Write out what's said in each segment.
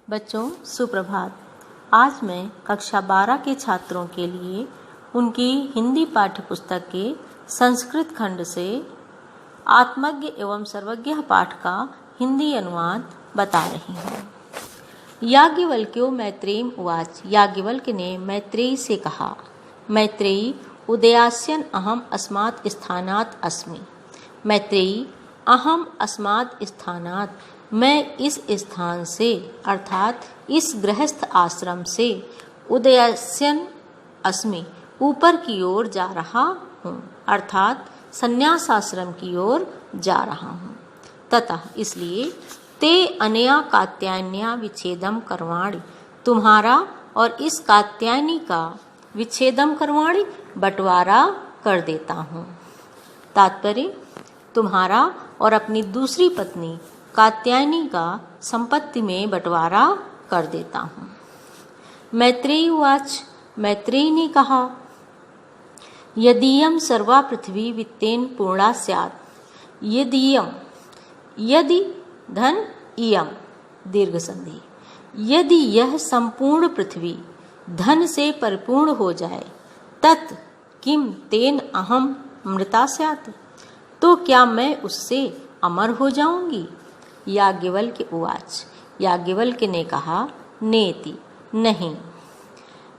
बच्चों सुप्रभात। आज मैं कक्षा 12 के छात्रों के लिए उनकी हिंदी पाठ्य पुस्तक के संस्कृत खंड से आत्मज्ञ एवं सर्वज्ञ पाठ का हिंदी अनुवाद बता रही हूँ। याज्ञवल्क्यो मैत्रेयीम उवाच। याज्ञवल्क्य ने मैत्रेयी से कहा, मैत्रेयी उदयास्यन अहम अस्मात् स्थानात् अस्मि। मैत्रेयी अहम अस्मात् स्थानात्, मैं इस स्थान से अर्थात इस गृहस्थ आश्रम से उदयास्यन अस्मि, ऊपर की ओर जा रहा हूँ अर्थात संन्यास आश्रम की ओर जा रहा हूँ। ततः इसलिए ते अनया कात्यायन्या विच्छेदम कर्वाणि, तुम्हारा और इस कात्यायनी का विच्छेदम कर्वाणि बंटवारा कर देता हूँ। तात्पर्य, तुम्हारा और अपनी दूसरी पत्नी कात्यायनी का संपत्ति में बंटवारा कर देता हूँ। मैत्रेयी उवाच। मैत्रेयी ने कहा, यदीयं सर्वा पृथ्वी वित्तेन पूर्णा स्यात्। यदीयं, यदि धन इयं दीर्घ संधि, यदि यह संपूर्ण पृथ्वी धन से परिपूर्ण हो जाए, तत् किम तेन अहम अमृता स्यात्, तो क्या मैं उससे अमर हो जाऊंगी। याज्ञवल्क्य उवाच। याज्ञवल्क्य ने कहा, नेति नहीं।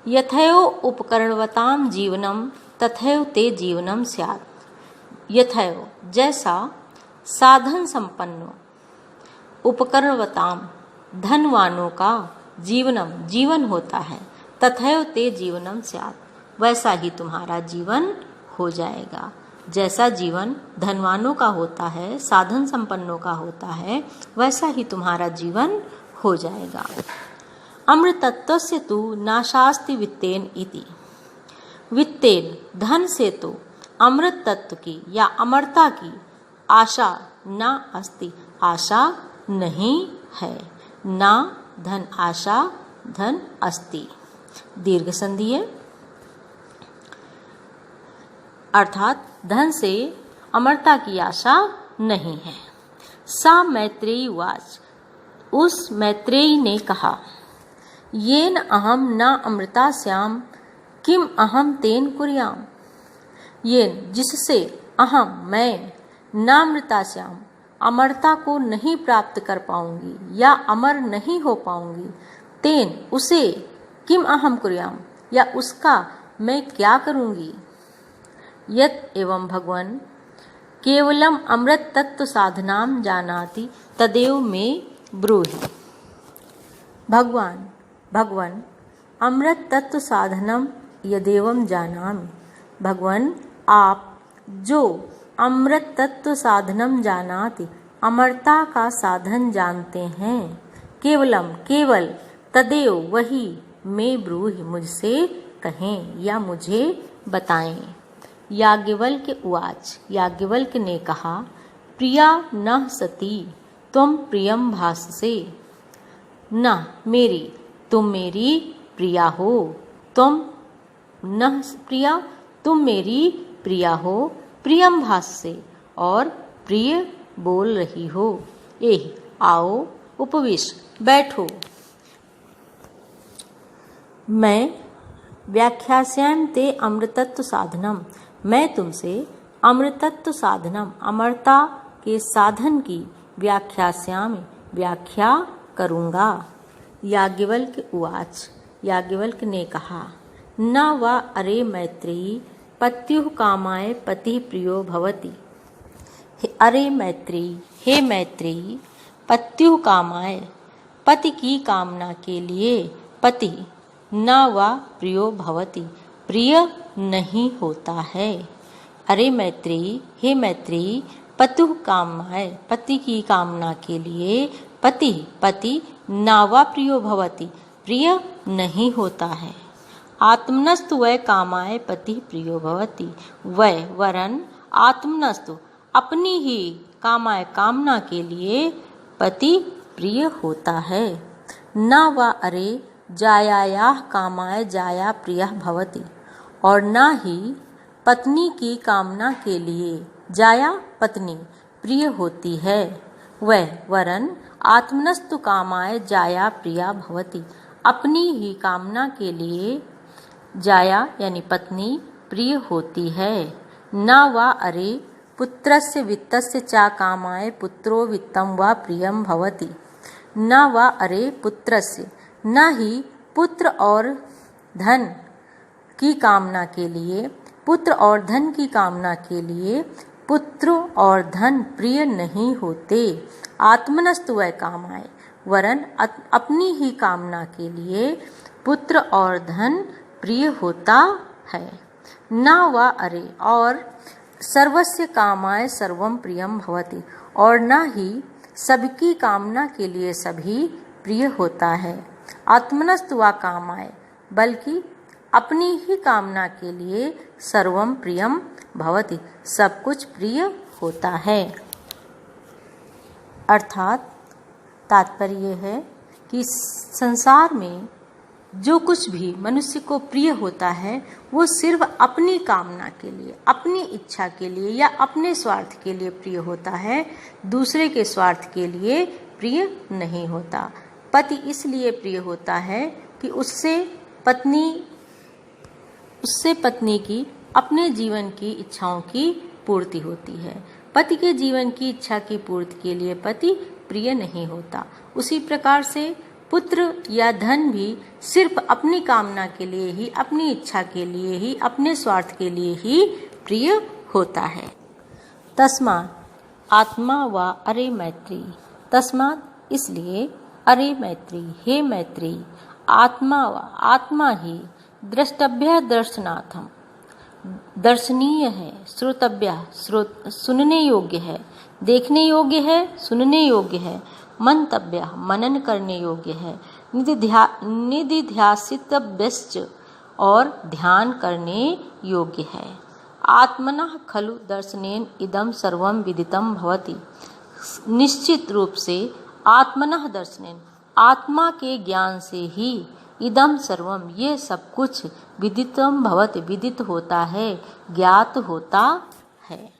यथैव उपकरणवतां जीवनम तथैव ते जीवनम स्यात्। यथैव जैसा साधन संपन्न उपकरणवताम धनवानों का जीवनम जीवन होता है, तथैव ते जीवनम स्यात्, वैसा ही तुम्हारा जीवन हो जाएगा। जैसा जीवन धनवानों का होता है, साधन संपन्नों का होता है, वैसा ही तुम्हारा जीवन हो जाएगा। अमृतत्वस्य तु नाशास्ति वित्तेन इति। वित्तेन धन से तो अमृत तत्व की या अमरता की आशा न अस्ति, आशा नहीं है। ना धन आशा धन अस्ति, दीर्घ संधि है, अर्थात धन से अमरता की आशा नहीं है। सा मैत्रेयी उवाच। उस मैत्रेयी ने कहा, येन अहम न अमृता स्याम किम अहम तेन कुर्याम। येन जिससे अहम मैं न अमृता स्याम अमरता को नहीं प्राप्त कर पाऊंगी या अमर नहीं हो पाऊंगी, तेन उसे किम अहम कुर्याम या उसका मैं क्या करूंगी। यत् एवं भगवन् केवलम अमृत तत्व साधनाम जानाति तदेव में ब्रूहि। भगवान अमृत तत्व साधनम यदेवं जानामि। भगवान आप जो अमृत तत्व साधनम जानाति अमरता का साधन जानते हैं, केवलम केवल तदेव वही में ब्रूहि मुझसे कहें या मुझे बताएं। याज्ञवल्क्य उवाच। याज्ञवल्क्य ने कहा, प्रिया न सती त्वं प्रियं भाससे। न मेरी, तुम मेरी प्रिया हो। त्वं न प्रिया, तुम मेरी प्रिया हो। प्रियं भाससे, और प्रिय बोल रही हो। एह आओ उपविश बैठो। मैं व्याख्यास्यामि ते अमृतत्व साधनम, मैं तुमसे अमृतत्व साधनम अमरता के साधन की व्याख्यास्यामि व्याख्या करूँगा। याज्ञवल्क्य उवाच। याज्ञवल्क्य ने कहा, न वा अरे मैत्रेयी पत्युः कामाय पति प्रियो भवति। अरे मैत्रेयी, हे मैत्रेयी, पत्युः कामाय पति की कामना के लिए पति न वा प्रियो भवति प्रिय नहीं होता है। अरे मैत्रेयी, हे मैत्रेयी, पतुः कामाय पति की कामना के लिए पति न वा प्रियो भवति प्रिय नहीं होता है। आत्मनस्तु वै कामाय पति प्रियो भवति, वै वरन आत्मनस्तु अपनी ही कामाय कामना के लिए पति प्रिय होता है। न वा अरे जायायाः कामाय जाया प्रियः भवति, और न ही पत्नी की कामना के लिए जाया पत्नी प्रिय होती है। वह वरन आत्मनस्तु कामाय जाया प्रिया भवति। अपनी ही कामना के लिए जाया यानी पत्नी प्रिय होती है। न वा अरे पुत्रस्य वित्तस्य चा कामाय पुत्रो वित्तं वा प्रियं भवति। न वा अरे पुत्रस्य, न ही पुत्र और धन की कामना के लिए, पुत्र और धन की कामना के लिए पुत्र और धन प्रिय नहीं होते। आत्मनस्तु वै कामाय, वरन अपनी ही कामना के लिए पुत्र और धन प्रिय होता है। न वा अरे और सर्वस्य कामाय सर्वं प्रियं भवति, और न ही सबकी कामना के लिए सभी प्रिय होता है। आत्मनस्तु वा कामाय, बल्कि अपनी ही कामना के लिए सर्वं प्रियं भवति, सब कुछ प्रिय होता है। अर्थात तात्पर्य है कि संसार में जो कुछ भी मनुष्य को प्रिय होता है वो सिर्फ अपनी कामना के लिए, अपनी इच्छा के लिए या अपने स्वार्थ के लिए प्रिय होता है, दूसरे के स्वार्थ के लिए प्रिय नहीं होता। पति इसलिए प्रिय होता है कि उससे पत्नी की अपने जीवन की इच्छाओं की पूर्ति होती है। पति के जीवन की इच्छा की पूर्ति के लिए पति प्रिय नहीं होता। उसी प्रकार से पुत्र या धन भी सिर्फ अपनी कामना के लिए ही, अपनी इच्छा के लिए ही, अपने स्वार्थ के लिए ही प्रिय होता है। तस्मात् आत्मा वा अरे मैत्री, तस्मात् इसलिए अरे मैत्री, हे मैत्री, आत्मा वा आत्मा ही द्रष्टव्य दर्शनार्थम दर्शनीय है, श्रोतव्य सुनने योग्य है, देखने योग्य है, सुनने योग्य है, मंतव्य मनन करने योग्य है, निधिध्यासितव्यश्च और ध्यान करने योग्य है। आत्मनः खलु दर्शनेन इदं सर्वं विदितं भवति। निश्चित रूप से आत्मनः दर्शनेन, आत्मा के ज्ञान से ही इदं सर्वम ये सब कुछ विदितं भवति, विदित होता है, ज्ञात होता है।